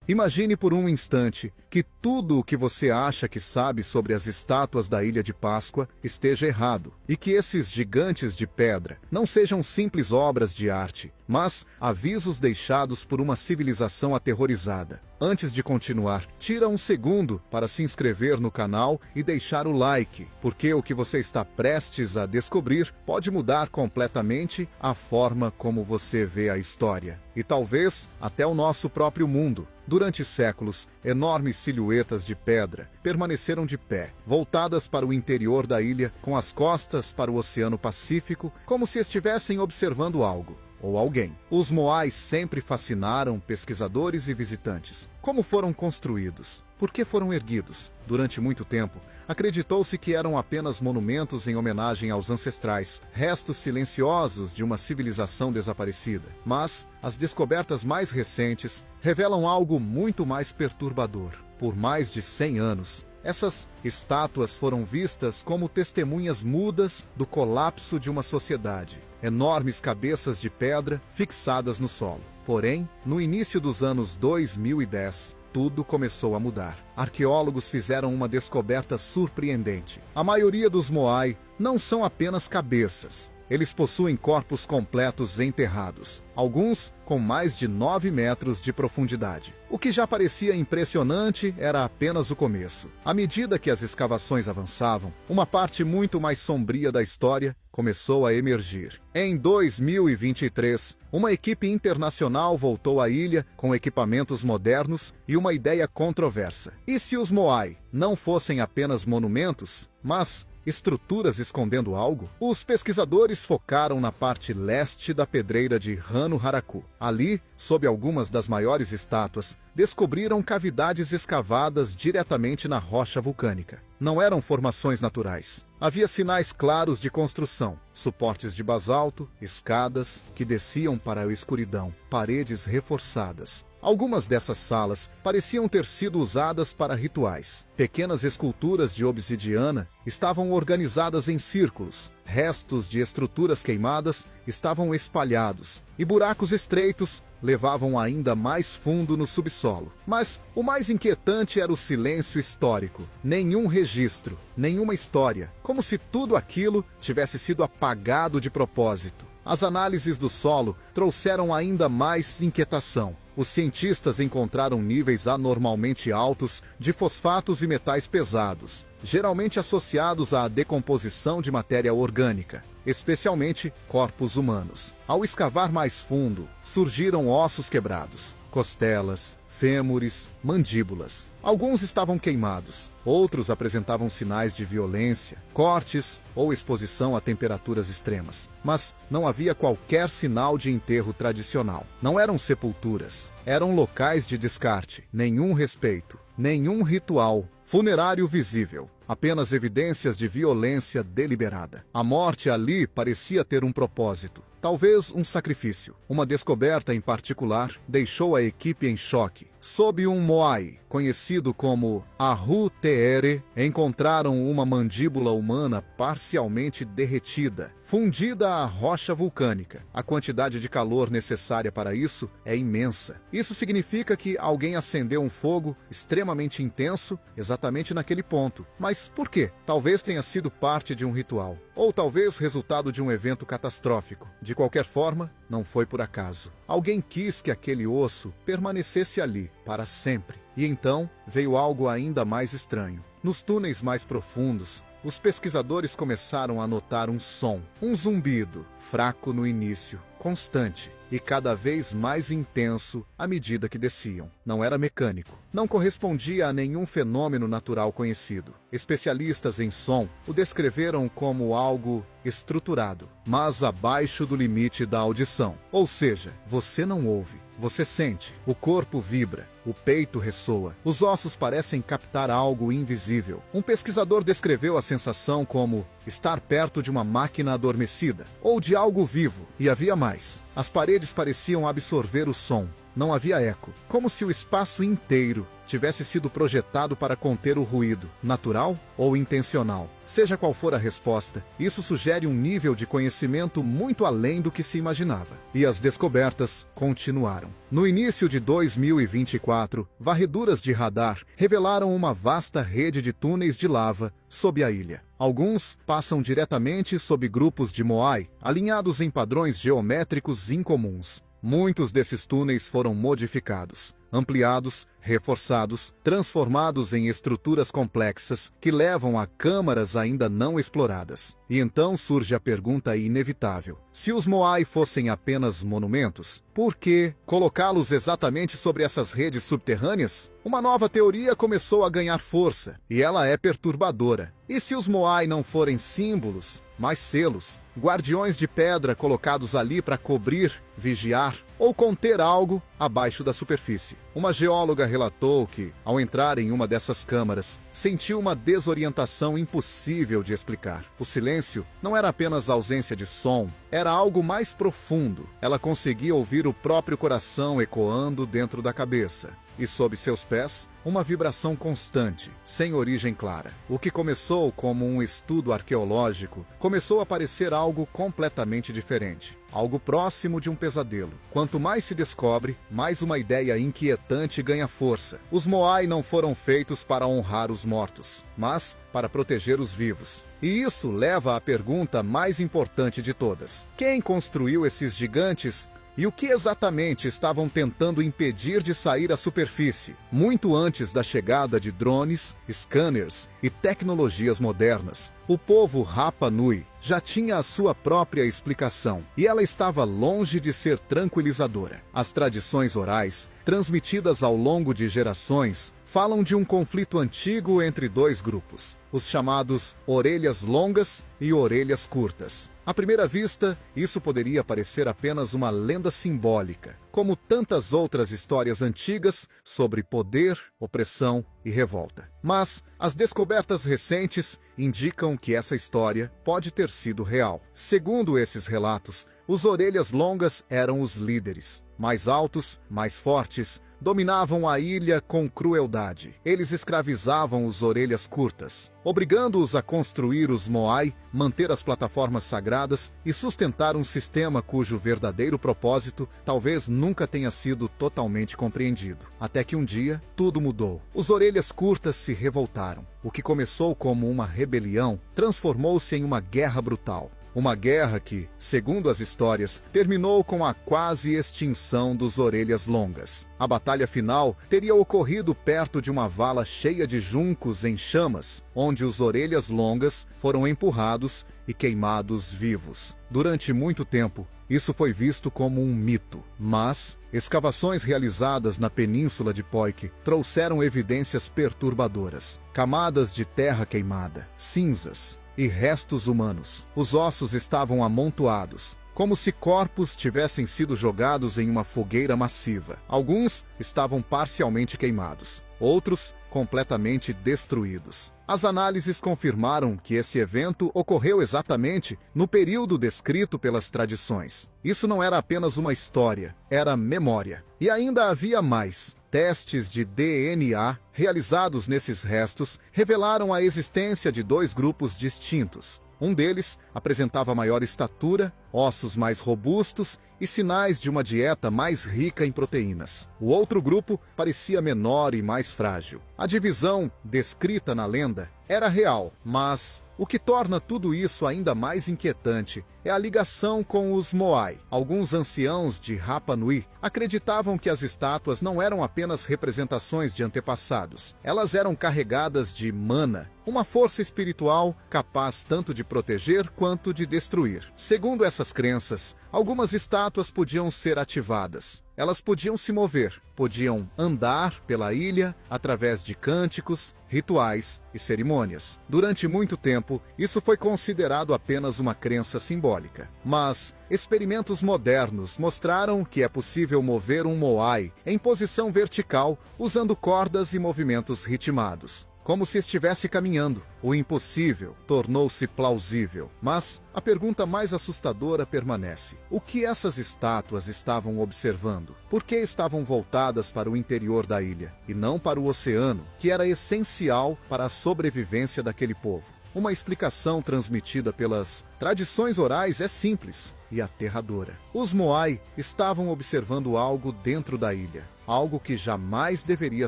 Imagine por um instante que tudo o que você acha que sabe sobre as estátuas da Ilha de Páscoa esteja errado, e que esses gigantes de pedra não sejam simples obras de arte, mas avisos deixados por uma civilização aterrorizada. Antes de continuar, tira um segundo para se inscrever no canal e deixar o like, porque o que você está prestes a descobrir pode mudar completamente a forma como você vê a história, e talvez até o nosso próprio mundo. Durante séculos, enormes silhuetas de pedra permaneceram de pé, voltadas para o interior da ilha, com as costas para o Oceano Pacífico, como se estivessem observando algo ou alguém. Os moais sempre fascinaram pesquisadores e visitantes. Como foram construídos? Por que foram erguidos? Durante muito tempo, acreditou-se que eram apenas monumentos em homenagem aos ancestrais, restos silenciosos de uma civilização desaparecida. Mas as descobertas mais recentes revelam algo muito mais perturbador. Por mais de 100 anos, essas estátuas foram vistas como testemunhas mudas do colapso de uma sociedade. Enormes cabeças de pedra fixadas no solo. Porém, no início dos anos 2010, tudo começou a mudar. Arqueólogos fizeram uma descoberta surpreendente. A maioria dos moai não são apenas cabeças. Eles possuem corpos completos enterrados, alguns com mais de 9 metros de profundidade. O que já parecia impressionante era apenas o começo. À medida que as escavações avançavam, uma parte muito mais sombria da história começou a emergir. Em 2023, uma equipe internacional voltou à ilha com equipamentos modernos e uma ideia controversa. E se os moai não fossem apenas monumentos, mas estruturas escondendo algo? Os pesquisadores focaram na parte leste da pedreira de Rano Haraku. Ali, sob algumas das maiores estátuas, descobriram cavidades escavadas diretamente na rocha vulcânica. Não eram formações naturais. Havia sinais claros de construção, suportes de basalto, escadas que desciam para a escuridão, paredes reforçadas. Algumas dessas salas pareciam ter sido usadas para rituais. Pequenas esculturas de obsidiana estavam organizadas em círculos. Restos de estruturas queimadas estavam espalhados, e buracos estreitos levavam ainda mais fundo no subsolo. Mas o mais inquietante era o silêncio histórico. Nenhum registro, nenhuma história, como se tudo aquilo tivesse sido apagado de propósito. As análises do solo trouxeram ainda mais inquietação. Os cientistas encontraram níveis anormalmente altos de fosfatos e metais pesados, geralmente associados à decomposição de matéria orgânica, especialmente corpos humanos. Ao escavar mais fundo, surgiram ossos quebrados, costelas, fêmures, mandíbulas. Alguns estavam queimados, outros apresentavam sinais de violência, cortes ou exposição a temperaturas extremas. Mas não havia qualquer sinal de enterro tradicional. Não eram sepulturas, eram locais de descarte. Nenhum respeito, nenhum ritual funerário visível. Apenas evidências de violência deliberada. A morte ali parecia ter um propósito. Talvez um sacrifício. Uma descoberta em particular deixou a equipe em choque. Sob um moai, conhecido como Ahu Teere, encontraram uma mandíbula humana parcialmente derretida, fundida à rocha vulcânica. A quantidade de calor necessária para isso é imensa. Isso significa que alguém acendeu um fogo extremamente intenso exatamente naquele ponto. Mas por quê? Talvez tenha sido parte de um ritual, ou talvez resultado de um evento catastrófico. De qualquer forma, não foi por acaso. Alguém quis que aquele osso permanecesse ali para sempre. E então veio algo ainda mais estranho. Nos túneis mais profundos, os pesquisadores começaram a notar um som, um zumbido, fraco no início, constante e cada vez mais intenso à medida que desciam. Não era mecânico. Não correspondia a nenhum fenômeno natural conhecido. Especialistas em som o descreveram como algo estruturado, mas abaixo do limite da audição. Ou seja, você não ouve, você sente. O corpo vibra, o peito ressoa, os ossos parecem captar algo invisível. Um pesquisador descreveu a sensação como estar perto de uma máquina adormecida, ou de algo vivo, e havia mais. As paredes pareciam absorver o som, não havia eco, como se o espaço inteiro tivesse sido projetado para conter o ruído, natural ou intencional. Seja qual for a resposta, isso sugere um nível de conhecimento muito além do que se imaginava. E as descobertas continuaram. No início de 2024, varreduras de radar revelaram uma vasta rede de túneis de lava sob a ilha. Alguns passam diretamente sob grupos de Moai, alinhados em padrões geométricos incomuns. Muitos desses túneis foram modificados, ampliados, reforçados, transformados em estruturas complexas que levam a câmaras ainda não exploradas. E então surge a pergunta inevitável: se os Moai fossem apenas monumentos, por que colocá-los exatamente sobre essas redes subterrâneas? Uma nova teoria começou a ganhar força, e ela é perturbadora. E se os Moai não forem símbolos, mas selos, guardiões de pedra colocados ali para cobrir, vigiar ou conter algo abaixo da superfície? Uma geóloga relatou que, ao entrar em uma dessas câmaras, sentiu uma desorientação impossível de explicar. O silêncio não era apenas ausência de som, era algo mais profundo. Ela conseguia ouvir o próprio coração ecoando dentro da cabeça. E sob seus pés, uma vibração constante, sem origem clara. O que começou como um estudo arqueológico começou a parecer algo completamente diferente. Algo próximo de um pesadelo. Quanto mais se descobre, mais uma ideia inquietante ganha força. Os Moai não foram feitos para honrar os mortos, mas para proteger os vivos. E isso leva à pergunta mais importante de todas: quem construiu esses gigantes? E o que exatamente estavam tentando impedir de sair à superfície? Muito antes da chegada de drones, scanners e tecnologias modernas, o povo Rapa Nui já tinha a sua própria explicação, e ela estava longe de ser tranquilizadora. As tradições orais, transmitidas ao longo de gerações, falam de um conflito antigo entre dois grupos, os chamados orelhas longas e orelhas curtas. À primeira vista, isso poderia parecer apenas uma lenda simbólica, como tantas outras histórias antigas sobre poder, opressão e revolta. Mas as descobertas recentes indicam que essa história pode ter sido real. Segundo esses relatos, os orelhas longas eram os líderes. Mais altos, mais fortes, dominavam a ilha com crueldade. Eles escravizavam os orelhas curtas, obrigando-os a construir os Moai, manter as plataformas sagradas e sustentar um sistema cujo verdadeiro propósito talvez nunca tenha sido totalmente compreendido. Até que um dia, tudo mudou. Os orelhas curtas se revoltaram. O que começou como uma rebelião transformou-se em uma guerra brutal. Uma guerra que, segundo as histórias, terminou com a quase extinção dos orelhas longas. A batalha final teria ocorrido perto de uma vala cheia de juncos em chamas, onde os orelhas longas foram empurrados e queimados vivos. Durante muito tempo, isso foi visto como um mito, mas escavações realizadas na península de Poik trouxeram evidências perturbadoras. Camadas de terra queimada, cinzas e restos humanos. Os ossos estavam amontoados, como se corpos tivessem sido jogados em uma fogueira massiva. Alguns estavam parcialmente queimados, outros completamente destruídos. As análises confirmaram que esse evento ocorreu exatamente no período descrito pelas tradições. Isso não era apenas uma história, era memória. E ainda havia mais. Testes de DNA realizados nesses restos revelaram a existência de dois grupos distintos. Um deles apresentava maior estatura, ossos mais robustos e sinais de uma dieta mais rica em proteínas. O outro grupo parecia menor e mais frágil. A divisão, descrita na lenda, era real, mas o que torna tudo isso ainda mais inquietante é a ligação com os Moai. Alguns anciãos de Rapa Nui acreditavam que as estátuas não eram apenas representações de antepassados. Elas eram carregadas de mana, uma força espiritual capaz tanto de proteger quanto de destruir. Segundo essas crenças, algumas estátuas podiam ser ativadas. Elas podiam se mover, podiam andar pela ilha através de cânticos, rituais e cerimônias. Durante muito tempo, isso foi considerado apenas uma crença simbólica. Mas experimentos modernos mostraram que é possível mover um Moai em posição vertical usando cordas e movimentos ritmados. como se estivesse caminhando. O impossível tornou-se plausível. Mas a pergunta mais assustadora permanece. O que essas estátuas estavam observando? Por que estavam voltadas para o interior da ilha, e não para o oceano, que era essencial para a sobrevivência daquele povo? Uma explicação transmitida pelas tradições orais é simples e aterradora. Os Moai estavam observando algo dentro da ilha, algo que jamais deveria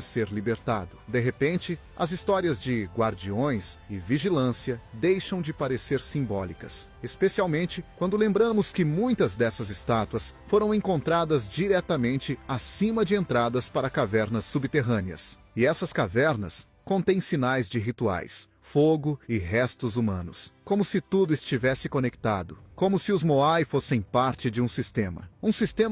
ser libertado. De repente, as histórias de guardiões e vigilância deixam de parecer simbólicas, especialmente quando lembramos que muitas dessas estátuas foram encontradas diretamente acima de entradas para cavernas subterrâneas. E essas cavernas contêm sinais de rituais, fogo e restos humanos, como se tudo estivesse conectado, como se os Moai fossem parte de um sistema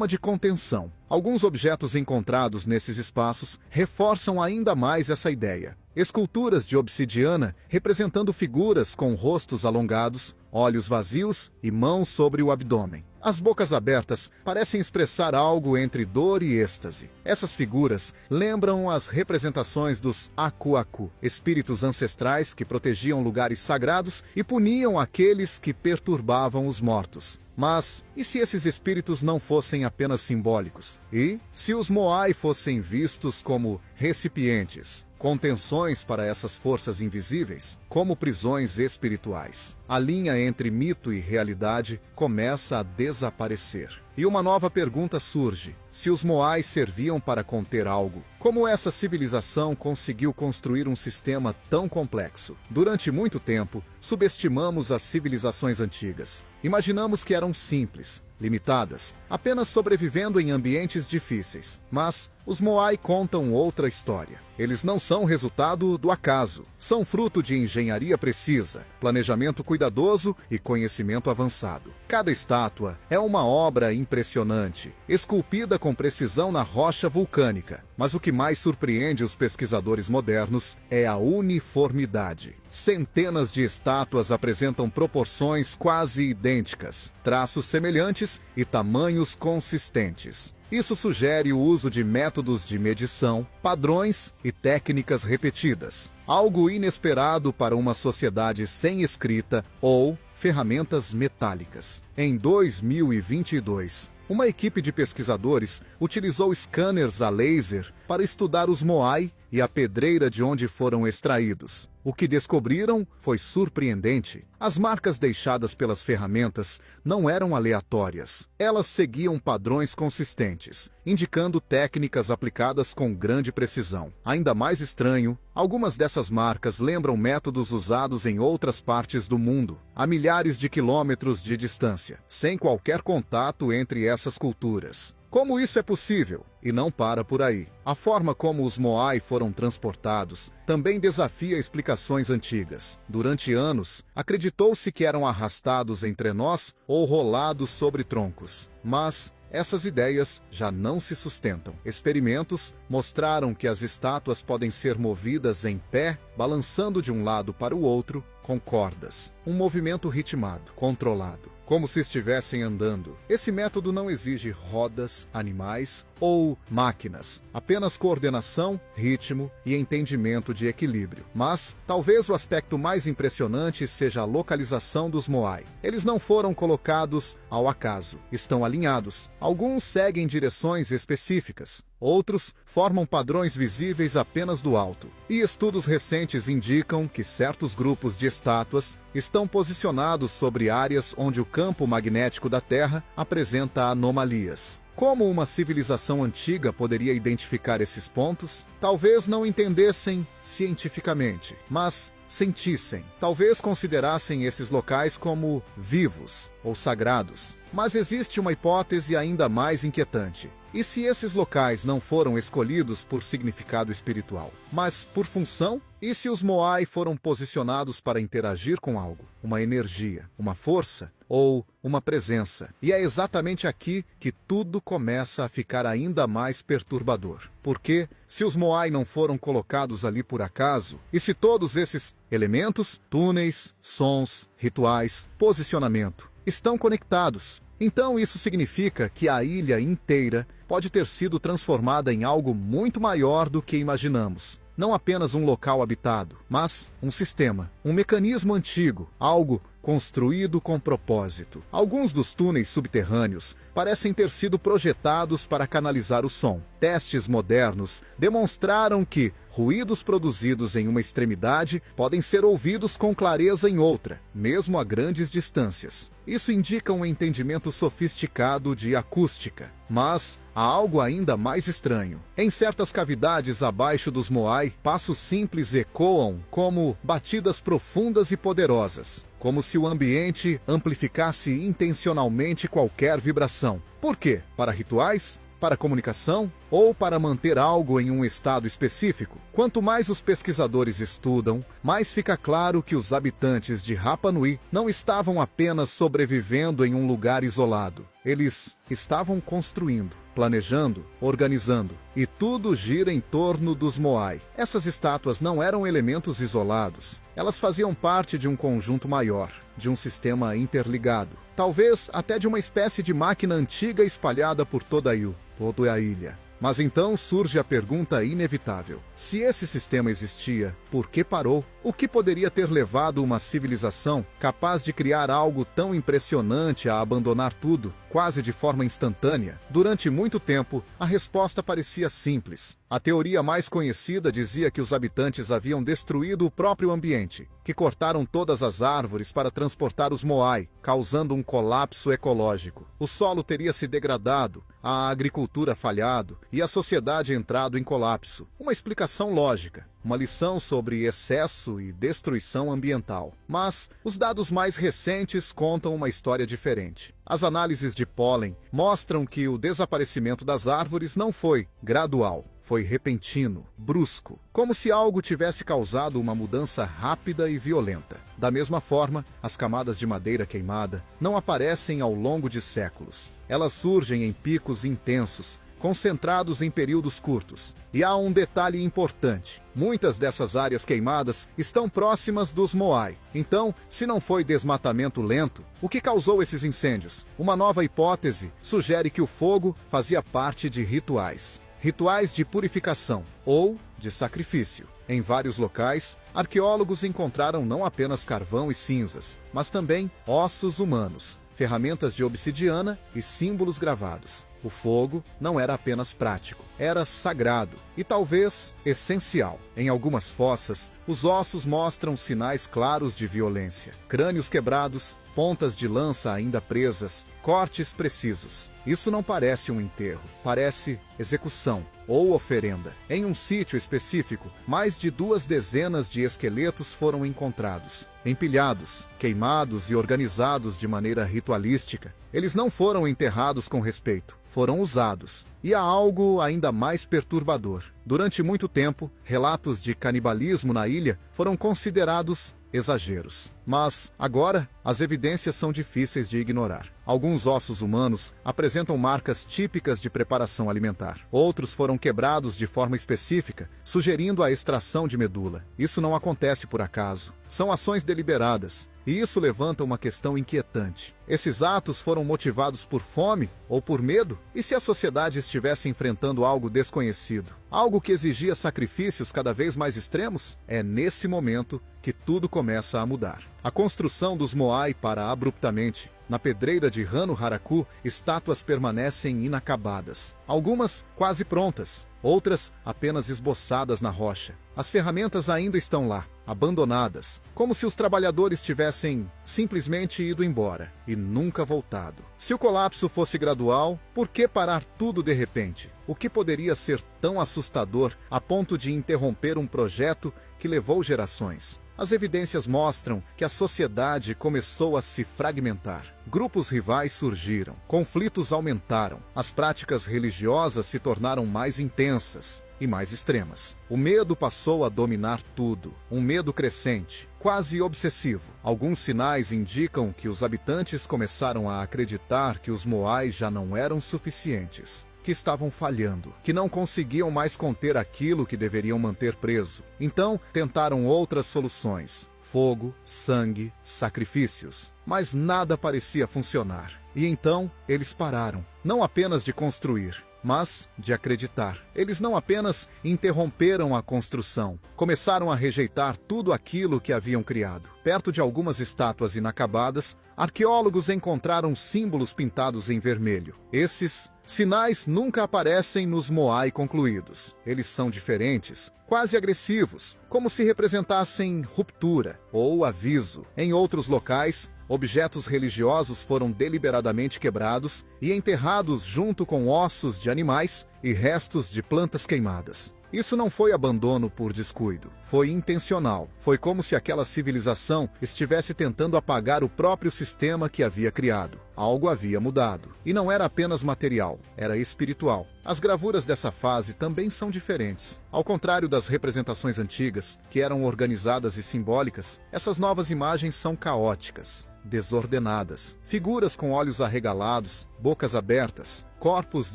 de contenção. Alguns objetos encontrados nesses espaços reforçam ainda mais essa ideia. Esculturas de obsidiana representando figuras com rostos alongados, olhos vazios e mãos sobre o abdômen. As bocas abertas parecem expressar algo entre dor e êxtase. Essas figuras lembram as representações dos Aku-Aku, espíritos ancestrais que protegiam lugares sagrados e puniam aqueles que perturbavam os mortos. Mas, e se esses espíritos não fossem apenas simbólicos? E se os Moai fossem vistos como recipientes, contenções para essas forças invisíveis, como prisões espirituais? A linha entre mito e realidade começa a desaparecer. E uma nova pergunta surge. Se os Moai serviam para conter algo, como essa civilização conseguiu construir um sistema tão complexo? Durante muito tempo, subestimamos as civilizações antigas. Imaginamos que eram simples, limitadas, apenas sobrevivendo em ambientes difíceis. Mas os Moai contam outra história. Eles não são resultado do acaso. São fruto de engenharia precisa, planejamento cuidadoso e conhecimento avançado. Cada estátua é uma obra impressionante, esculpida com precisão na rocha vulcânica. Mas o que mais surpreende os pesquisadores modernos é a uniformidade. Centenas de estátuas apresentam proporções quase idênticas, traços semelhantes e tamanhos consistentes. Isso sugere o uso de métodos de medição, padrões e técnicas repetidas, algo inesperado para uma sociedade sem escrita ou ferramentas metálicas. Em 2022, uma equipe de pesquisadores utilizou scanners a laser para estudar os Moai e a pedreira de onde foram extraídos. O que descobriram foi surpreendente. As marcas deixadas pelas ferramentas não eram aleatórias. Elas seguiam padrões consistentes, indicando técnicas aplicadas com grande precisão. Ainda mais estranho, algumas dessas marcas lembram métodos usados em outras partes do mundo, a milhares de quilômetros de distância, sem qualquer contato entre essas culturas. Como isso é possível? E não para por aí. A forma como os Moai foram transportados também desafia explicações antigas. Durante anos, acreditou-se que eram arrastados em trenós ou rolados sobre troncos. Mas essas ideias já não se sustentam. Experimentos mostraram que as estátuas podem ser movidas em pé, balançando de um lado para o outro, com cordas. Um movimento ritmado, controlado, como se estivessem andando. Esse método não exige rodas, animais ou máquinas, apenas coordenação, ritmo e entendimento de equilíbrio. Mas talvez o aspecto mais impressionante seja a localização dos Moai. Eles não foram colocados ao acaso, estão alinhados. Alguns seguem direções específicas, outros formam padrões visíveis apenas do alto. E estudos recentes indicam que certos grupos de estátuas estão posicionados sobre áreas onde o campo magnético da Terra apresenta anomalias. Como uma civilização antiga poderia identificar esses pontos? Talvez não entendessem cientificamente, mas sentissem. Talvez considerassem esses locais como vivos ou sagrados. Mas existe uma hipótese ainda mais inquietante. E se esses locais não foram escolhidos por significado espiritual, mas por função? E se os Moai foram posicionados para interagir com algo? Uma energia, uma força ou uma presença? E é exatamente aqui que tudo começa a ficar ainda mais perturbador. Porque, se os Moai não foram colocados ali por acaso, e se todos esses elementos, túneis, sons, rituais, posicionamento, estão conectados, então isso significa que a ilha inteira pode ter sido transformada em algo muito maior do que imaginamos. não apenas um local habitado, mas um sistema, um mecanismo antigo, algo construído com propósito. Alguns dos túneis subterrâneos parecem ter sido projetados para canalizar o som. Testes modernos demonstraram que ruídos produzidos em uma extremidade podem ser ouvidos com clareza em outra, mesmo a grandes distâncias. Isso indica um entendimento sofisticado de acústica. Mas há algo ainda mais estranho. Em certas cavidades abaixo dos Moai, passos simples ecoam como batidas profundas e poderosas, como se o ambiente amplificasse intencionalmente qualquer vibração. Por quê? Para rituais? Para comunicação? Ou para manter algo em um estado específico? Quanto mais os pesquisadores estudam, mais fica claro que os habitantes de Rapa Nui não estavam apenas sobrevivendo em um lugar isolado. Eles estavam construindo, planejando, organizando. E tudo gira em torno dos Moai. Essas estátuas não eram elementos isolados. Elas faziam parte de um conjunto maior, de um sistema interligado. Talvez até de uma espécie de máquina antiga espalhada por toda a ilha. Mas então surge a pergunta inevitável. Se esse sistema existia, por que parou? O que poderia ter levado uma civilização capaz de criar algo tão impressionante a abandonar tudo, quase de forma instantânea? Durante muito tempo, a resposta parecia simples. A teoria mais conhecida dizia que os habitantes haviam destruído o próprio ambiente, que cortaram todas as árvores para transportar os Moai, causando um colapso ecológico. O solo teria se degradado, a agricultura falhado e a sociedade entrado em colapso. Uma explicação lógica, uma lição sobre excesso e destruição ambiental. Mas os dados mais recentes contam uma história diferente. As análises de pólen mostram que o desaparecimento das árvores não foi gradual. Foi repentino, brusco, como se algo tivesse causado uma mudança rápida e violenta. Da mesma forma, as camadas de madeira queimada não aparecem ao longo de séculos. Elas surgem em picos intensos, concentrados em períodos curtos. E há um detalhe importante. Muitas dessas áreas queimadas estão próximas dos Moai. Então, se não foi desmatamento lento, o que causou esses incêndios? Uma nova hipótese sugere que o fogo fazia parte de rituais. Rituais de purificação ou de sacrifício. Em vários locais, arqueólogos encontraram não apenas carvão e cinzas, mas também ossos humanos, ferramentas de obsidiana e símbolos gravados. O fogo não era apenas prático, era sagrado e talvez essencial. Em algumas fossas, os ossos mostram sinais claros de violência. Crânios quebrados, pontas de lança ainda presas, cortes precisos. Isso não parece um enterro, parece execução ou oferenda. Em um sítio específico, mais de 2 dezenas de esqueletos foram encontrados, empilhados, queimados e organizados de maneira ritualística. Eles não foram enterrados com respeito, foram usados. E há algo ainda mais perturbador. Durante muito tempo, relatos de canibalismo na ilha foram considerados exageros. Mas, agora, as evidências são difíceis de ignorar. Alguns ossos humanos apresentam marcas típicas de preparação alimentar. Outros foram quebrados de forma específica, sugerindo a extração de medula. Isso não acontece por acaso. São ações deliberadas. E isso levanta uma questão inquietante. Esses atos foram motivados por fome ou por medo? E se a sociedade estivesse enfrentando algo desconhecido? Algo que exigia sacrifícios cada vez mais extremos? É nesse momento que tudo começa a mudar. A construção dos Moai para abruptamente. Na pedreira de Rano Haraku, estátuas permanecem inacabadas. Algumas quase prontas, outras apenas esboçadas na rocha. As ferramentas ainda estão lá, abandonadas, como se os trabalhadores tivessem simplesmente ido embora e nunca voltado. Se o colapso fosse gradual, por que parar tudo de repente? O que poderia ser tão assustador a ponto de interromper um projeto que levou gerações? As evidências mostram que a sociedade começou a se fragmentar. Grupos rivais surgiram, conflitos aumentaram, as práticas religiosas se tornaram mais intensas e mais extremas. O medo passou a dominar tudo, um medo crescente, quase obsessivo. Alguns sinais indicam que os habitantes começaram a acreditar que os Moai já não eram suficientes, que estavam falhando, que não conseguiam mais conter aquilo que deveriam manter preso. Então, tentaram outras soluções: fogo, sangue, sacrifícios. Mas nada parecia funcionar. E então, eles pararam, não apenas de construir, mas de acreditar. Eles não apenas interromperam a construção, começaram a rejeitar tudo aquilo que haviam criado. Perto de algumas estátuas inacabadas, arqueólogos encontraram símbolos pintados em vermelho. Esses sinais nunca aparecem nos moai concluídos. Eles são diferentes, quase agressivos, como se representassem ruptura ou aviso. Em outros locais, objetos religiosos foram deliberadamente quebrados e enterrados junto com ossos de animais e restos de plantas queimadas. Isso não foi abandono por descuido, foi intencional. Foi como se aquela civilização estivesse tentando apagar o próprio sistema que havia criado. Algo havia mudado. E não era apenas material, era espiritual. As gravuras dessa fase também são diferentes. Ao contrário das representações antigas, que eram organizadas e simbólicas, essas novas imagens são caóticas, desordenadas. Figuras com olhos arregalados, bocas abertas, corpos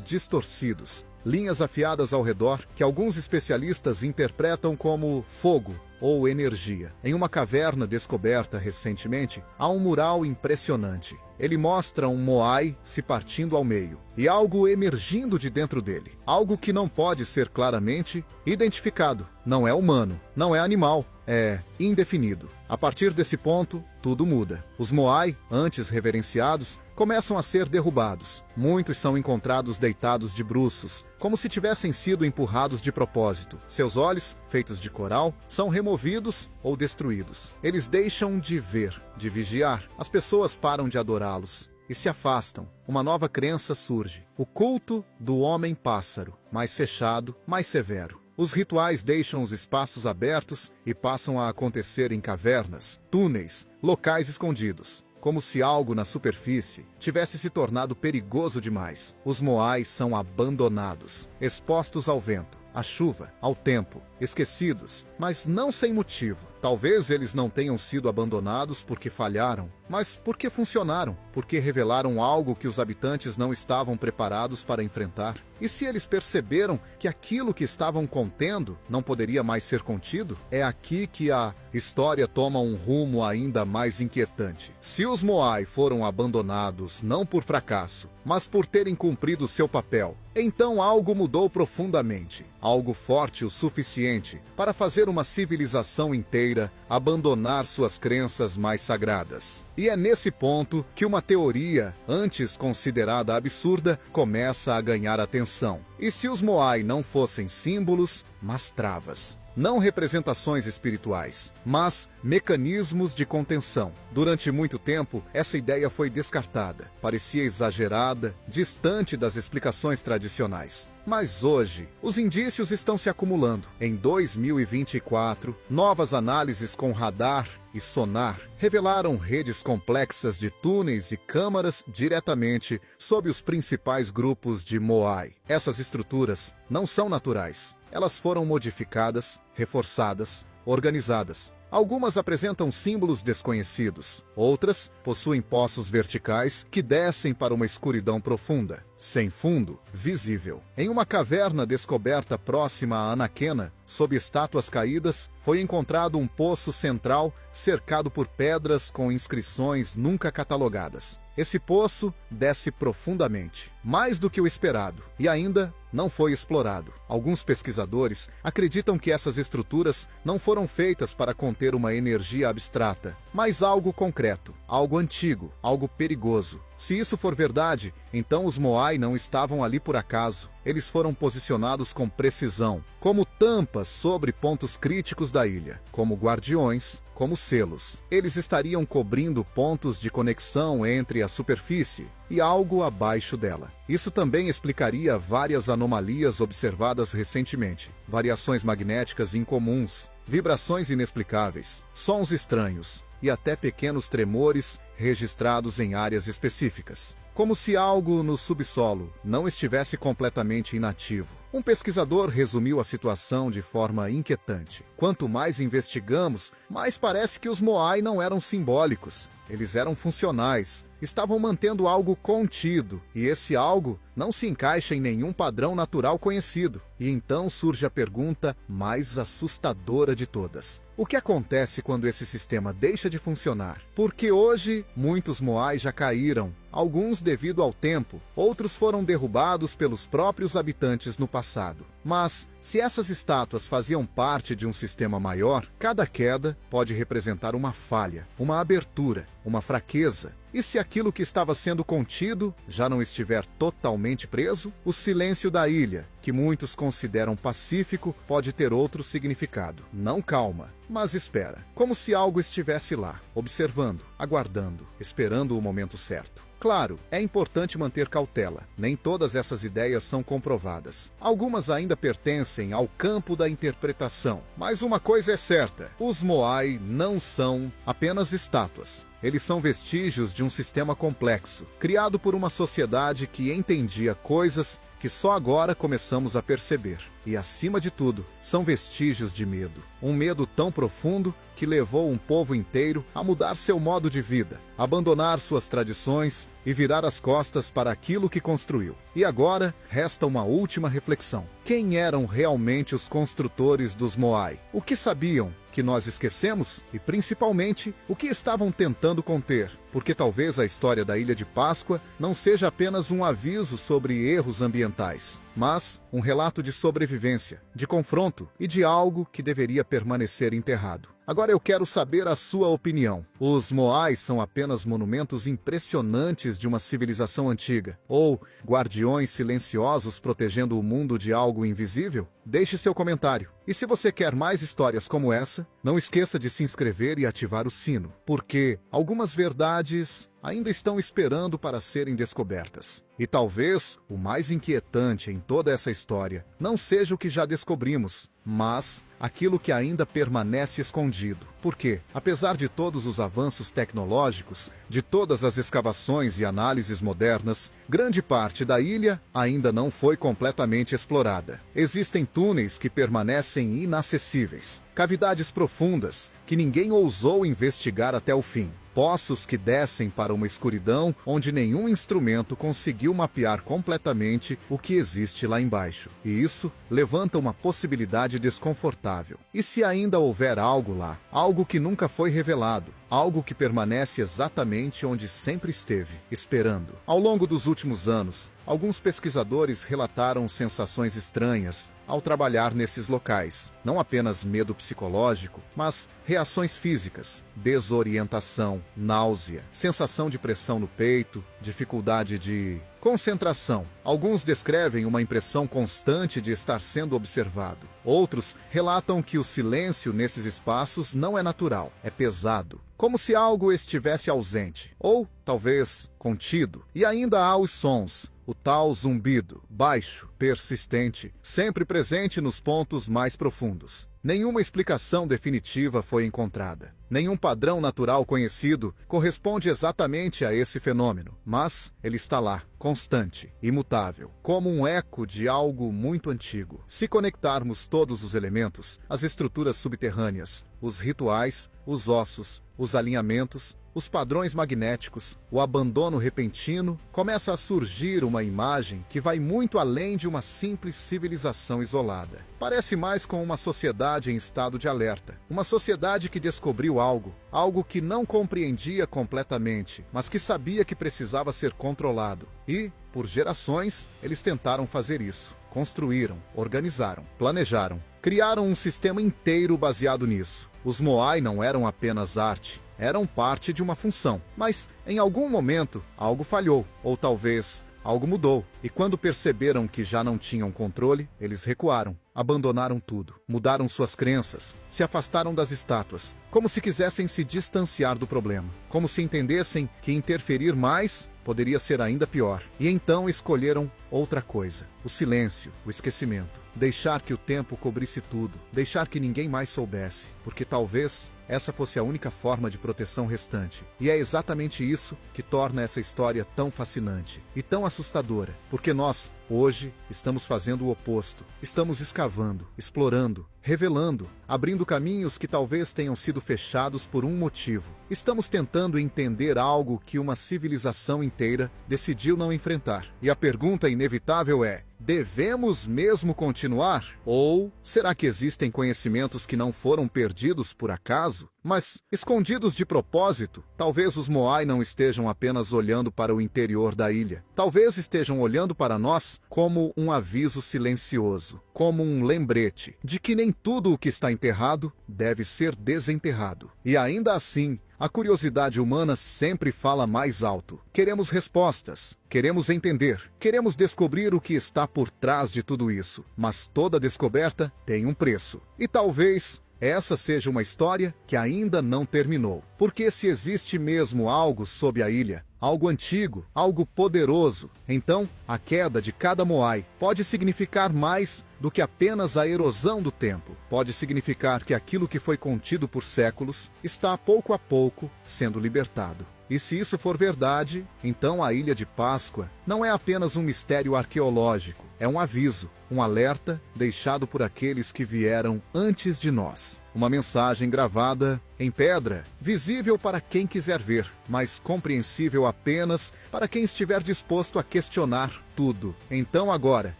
distorcidos, linhas afiadas ao redor que alguns especialistas interpretam como fogo ou energia. Em uma caverna descoberta recentemente, há um mural impressionante. Ele mostra um moai se partindo ao meio e algo emergindo de dentro dele. Algo que não pode ser claramente identificado. Não é humano, não é animal, é indefinido. A partir desse ponto, tudo muda. Os moai, antes reverenciados, começam a ser derrubados. Muitos são encontrados deitados de bruços, como se tivessem sido empurrados de propósito. Seus olhos, feitos de coral, são removidos ou destruídos. Eles deixam de ver, de vigiar. As pessoas param de adorá-los e se afastam. Uma nova crença surge: o culto do homem-pássaro, mais fechado, mais severo. Os rituais deixam os espaços abertos e passam a acontecer em cavernas, túneis, locais escondidos. Como se algo na superfície tivesse se tornado perigoso demais. Os moais são abandonados, expostos ao vento, à chuva, ao tempo, esquecidos, mas não sem motivo. Talvez eles não tenham sido abandonados porque falharam, mas porque funcionaram, porque revelaram algo que os habitantes não estavam preparados para enfrentar. E se eles perceberam que aquilo que estavam contendo não poderia mais ser contido, é aqui que a história toma um rumo ainda mais inquietante. Se os moai foram abandonados não por fracasso, mas por terem cumprido seu papel, então algo mudou profundamente, algo forte o suficiente para fazer uma civilização inteira abandonar suas crenças mais sagradas. E é nesse ponto que uma teoria, antes considerada absurda, começa a ganhar atenção. E se os moai não fossem símbolos, mas travas? Não representações espirituais, mas mecanismos de contenção. Durante muito tempo, essa ideia foi descartada. Parecia exagerada, distante das explicações tradicionais. Mas hoje, os indícios estão se acumulando. Em 2024, novas análises com radar e sonar revelaram redes complexas de túneis e câmaras diretamente sob os principais grupos de moai. Essas estruturas não são naturais. Elas foram modificadas, reforçadas, organizadas. Algumas apresentam símbolos desconhecidos, outras possuem poços verticais que descem para uma escuridão profunda, sem fundo, visível. Em uma caverna descoberta próxima a Anaquena, sob estátuas caídas, foi encontrado um poço central cercado por pedras com inscrições nunca catalogadas. Esse poço desce profundamente, mais do que o esperado, e ainda não foi explorado. Alguns pesquisadores acreditam que essas estruturas não foram feitas para conter uma energia abstrata, mas algo concreto, algo antigo, algo perigoso. Se isso for verdade, então os moai não estavam ali por acaso. Eles foram posicionados com precisão, como tampas sobre pontos críticos da ilha, como guardiões, como selos. Eles estariam cobrindo pontos de conexão entre a superfície e algo abaixo dela. Isso também explicaria várias anomalias observadas recentemente, variações magnéticas incomuns, vibrações inexplicáveis, sons estranhos e até pequenos tremores registrados em áreas específicas, como se algo no subsolo não estivesse completamente inativo. Um pesquisador resumiu a situação de forma inquietante. Quanto mais investigamos, mais parece que os moai não eram simbólicos. Eles eram funcionais, estavam mantendo algo contido, e esse algo não se encaixa em nenhum padrão natural conhecido. E então surge a pergunta mais assustadora de todas. O que acontece quando esse sistema deixa de funcionar? Porque hoje muitos Moai já caíram, alguns devido ao tempo, outros foram derrubados pelos próprios habitantes no passado. Mas, se essas estátuas faziam parte de um sistema maior, cada queda pode representar uma falha, uma abertura, uma fraqueza. E se aquilo que estava sendo contido já não estiver totalmente preso, o silêncio da ilha, que muitos consideram pacífico, pode ter outro significado. Não calma, mas espera, como se algo estivesse lá, observando, aguardando, esperando o momento certo. Claro, é importante manter cautela. Nem todas essas ideias são comprovadas. Algumas ainda pertencem ao campo da interpretação. Mas uma coisa é certa: os Moai não são apenas estátuas. Eles são vestígios de um sistema complexo, criado por uma sociedade que entendia coisas que só agora começamos a perceber. E, acima de tudo, são vestígios de medo. Um medo tão profundo que levou um povo inteiro a mudar seu modo de vida, abandonar suas tradições e virar as costas para aquilo que construiu. E agora, resta uma última reflexão. Quem eram realmente os construtores dos Moai? O que sabiam que nós esquecemos? E, principalmente, o que estavam tentando conter? Porque talvez a história da Ilha de Páscoa não seja apenas um aviso sobre erros ambientais, mas um relato de sobrevivência, de confronto e de algo que deveria permanecer enterrado. Agora eu quero saber a sua opinião. Os Moai são apenas monumentos impressionantes de uma civilização antiga? Ou guardiões silenciosos protegendo o mundo de algo invisível? Deixe seu comentário. E se você quer mais histórias como essa, não esqueça de se inscrever e ativar o sino, porque algumas verdades ainda estão esperando para serem descobertas. E talvez o mais inquietante em toda essa história não seja o que já descobrimos, mas aquilo que ainda permanece escondido. Porque, apesar de todos os avanços tecnológicos, de todas as escavações e análises modernas, grande parte da ilha ainda não foi completamente explorada. Existem túneis que permanecem inacessíveis, cavidades profundas que ninguém ousou investigar até o fim. Poços que descem para uma escuridão onde nenhum instrumento conseguiu mapear completamente o que existe lá embaixo. E isso levanta uma possibilidade desconfortável. E se ainda houver algo lá, algo que nunca foi revelado, algo que permanece exatamente onde sempre esteve, esperando? Ao longo dos últimos anos, alguns pesquisadores relataram sensações estranhas ao trabalhar nesses locais. Não apenas medo psicológico, mas reações físicas, desorientação, náusea, sensação de pressão no peito, dificuldade de concentração. Alguns descrevem uma impressão constante de estar sendo observado. Outros relatam que o silêncio nesses espaços não é natural, é pesado, como se algo estivesse ausente, ou talvez contido. E ainda há os sons, o tal zumbido, baixo, persistente, sempre presente nos pontos mais profundos. Nenhuma explicação definitiva foi encontrada. Nenhum padrão natural conhecido corresponde exatamente a esse fenômeno, mas ele está lá, constante, imutável, como um eco de algo muito antigo. Se conectarmos todos os elementos, as estruturas subterrâneas, os rituais, os ossos, os alinhamentos, os padrões magnéticos, o abandono repentino, começa a surgir uma imagem que vai muito além de uma simples civilização isolada. Parece mais com uma sociedade em estado de alerta. Uma sociedade que descobriu algo que não compreendia completamente, mas que sabia que precisava ser controlado. E, por gerações, eles tentaram fazer isso. Construíram, organizaram, planejaram, criaram um sistema inteiro baseado nisso. Os Moai não eram apenas arte, eram parte de uma função. Mas, em algum momento, algo falhou, ou talvez algo mudou. E quando perceberam que já não tinham controle, eles recuaram, abandonaram tudo, mudaram suas crenças, se afastaram das estátuas, como se quisessem se distanciar do problema, como se entendessem que interferir mais poderia ser ainda pior. E então escolheram outra coisa: o silêncio, o esquecimento. Deixar que o tempo cobrisse tudo, deixar que ninguém mais soubesse, porque talvez essa fosse a única forma de proteção restante. E é exatamente isso que torna essa história tão fascinante e tão assustadora, porque nós, hoje, estamos fazendo o oposto. Estamos escavando, explorando, revelando, abrindo caminhos que talvez tenham sido fechados por um motivo. Estamos tentando entender algo que uma civilização inteira decidiu não enfrentar. E a pergunta inevitável é: Devemos mesmo continuar? Ou será que existem conhecimentos que não foram perdidos por acaso, mas escondidos de propósito? Talvez os Moai não estejam apenas olhando para o interior da ilha. Talvez estejam olhando para nós como um aviso silencioso, como um lembrete de que nem tudo o que está enterrado deve ser desenterrado. E ainda assim, a curiosidade humana sempre fala mais alto. Queremos respostas, queremos entender, queremos descobrir o que está por trás de tudo isso. Mas toda descoberta tem um preço. E talvez essa seja uma história que ainda não terminou. Porque se existe mesmo algo sob a ilha, algo antigo, algo poderoso, então a queda de cada Moai pode significar mais do que apenas a erosão do tempo. Pode significar que aquilo que foi contido por séculos está pouco a pouco sendo libertado. E se isso for verdade, então a Ilha de Páscoa não é apenas um mistério arqueológico, é um aviso, um alerta deixado por aqueles que vieram antes de nós. Uma mensagem gravada em pedra, visível para quem quiser ver, mas compreensível apenas para quem estiver disposto a questionar tudo. Então agora,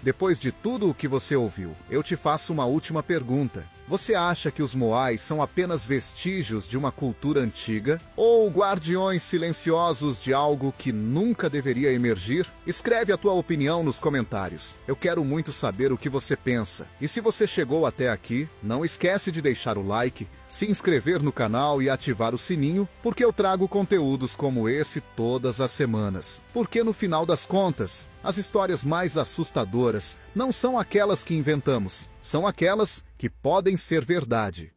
depois de tudo o que você ouviu, eu te faço uma última pergunta. Você acha que os Moai são apenas vestígios de uma cultura antiga ou guardiões silenciosos de algo que nunca deveria emergir? Escreve a tua opinião nos comentários. Eu quero muito saber o que você pensa. E se você chegou até aqui, não esquece de deixar o like, se inscrever no canal e ativar o sininho, porque eu trago conteúdos como esse todas as semanas. Porque no final das contas, as histórias mais assustadoras não são aquelas que inventamos, são aquelas que podem ser verdade.